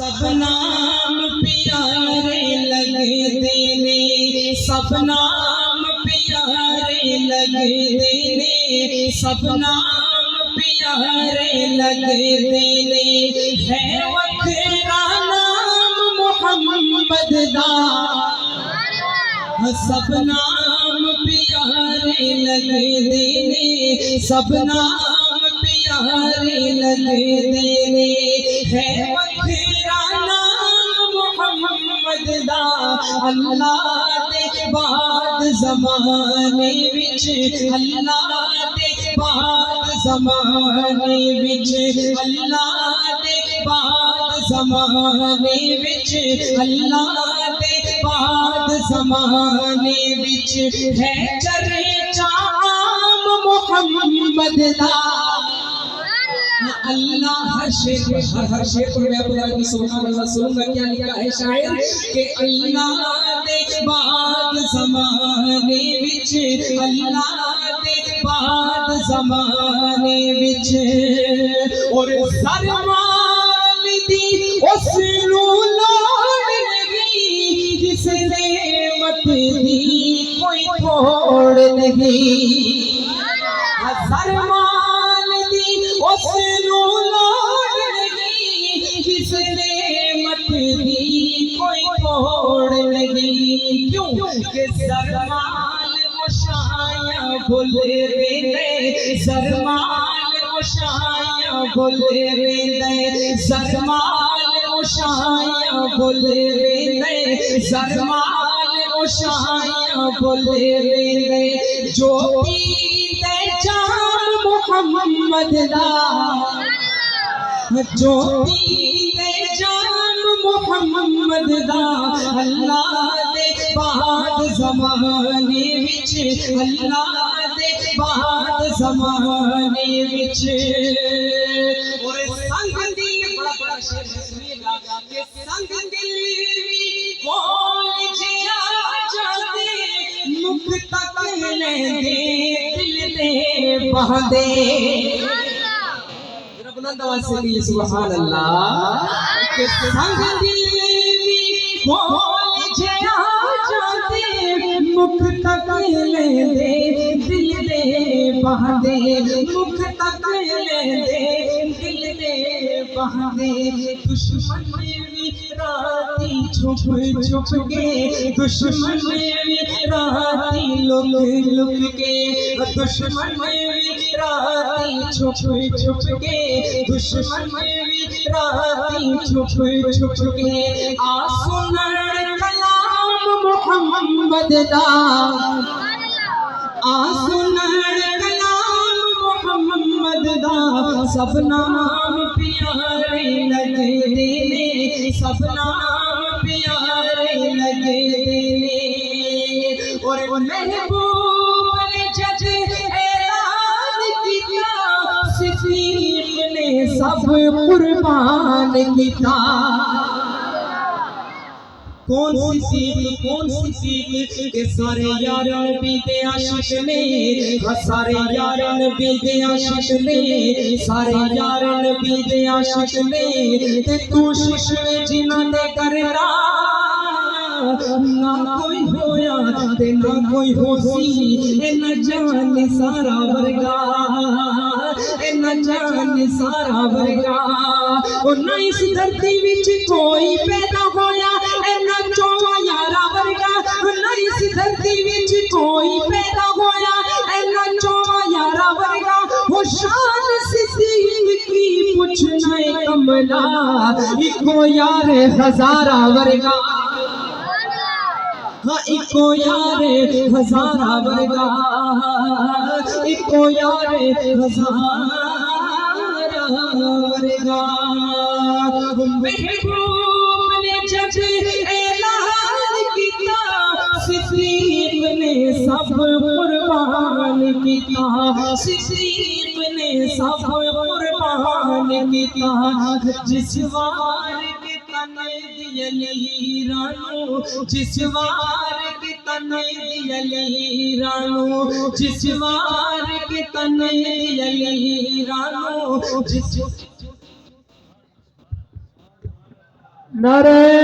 سب نام پیارے لگتے نے، سب نام پیارے لگتے نے، سب نام پیارے لگتے نے، ہے وکھرا نام محمد دا، سب نام پیارے لگتے نے، سب نام پیارے لگتے نے، ہے وکھرا نام محمد دا، اللہ دے بعد زمانے وچ، اللہ دے بعد زمانے وچ، اللہ دے بعد زمانے وچ، اللہ دے بعد زمانے وچ، ہے چرچا عام محمد دا، اللہ ہر شیخ پر میں اپنے سبحان اللہ سنوں گا کیا لکھا ہے شاعر کہ اللہ دے بعد زمانے وچ، اللہ دے بعد زمانے وچ، اور سرمال دی اس نو لوڑ نہیں، جس نعمت دی کوئی توڑ نہیں، سرمال دی اس نو لوڑ نہیں، جس نعمت دی کوئی توڑ نہیں، کیوں کہ سرمال مشایاں بھولے ویندے، سرمال مشایاں بھولے ویندے، سرمال مشایاں بھولے ویندے، سرمال مشایاں بھولے ویندے، جو پیندے جام محمد دا، جو پیندے جام محمد دا، اللہ دے بعد زمانے وچ، اللہ دے بعد زمانے وچ، اور سنگ دل بڑا شعر سنیے گا کہ سنگ دل وی کول جیا جاندے، مکھ تک لیندے دل دے بہندے، بلند آواز سے کہیے سبحان اللہ، کہ سنگ دل وی کول جیا جاندے، مکھ تک لیندے دل دے بہندے، مکھ تک لیندے دل دے بہندے، دشمن وی راتی چھپ چھپ کے، دشمن وی راتی لک لک کے، دشمن وی راتی چھپ چھپ کے، دشمن وی راتی چھپ چھپ کے، آ سنن کلام محمد دا، آ سنن کلام محمد دا، سب نام پیارے لگتے نے، سب نام پیارے لگتے نے، اور محبوب نے جج اعلان کیا، صدیق نے سب قربان کیا، کون صدیق کہ سارے یار نبی دے عاشق نے، سارے یار نبی دے عاشق نے، سارے یار نبی دے عاشق نے، تے تو ششم جنہاں دے کرنا نہ کوئی ہویا تے نہ کوئی ہو سی، اے نہ جان سارا ورگا، اے نہ جان سارا ورگا، اور نہ اس دھرتی وچ کوئی پیدا ہویا اے نہ چوہا یارا ورگا، نہ اس دھرتی وچ کوئی پیدا ہویا اے نہ چوہا یارا ورگا، وہ شان صدیق کی پوچھنا کملا، ایکو یار ہزارہ ورگا، ایکو یار ہزارہ ورگا، ایکو یار ہزارہ ورگا، محبوب نے جب اعلان کیا، صدیق نے سب قربان کیا، صدیق نے سب قربان کیا، جس وار کے تنے دی علی رانو، جس وار کے تنے دی علی رانو، جس وار کے تنے دی علی رانو، جس নারে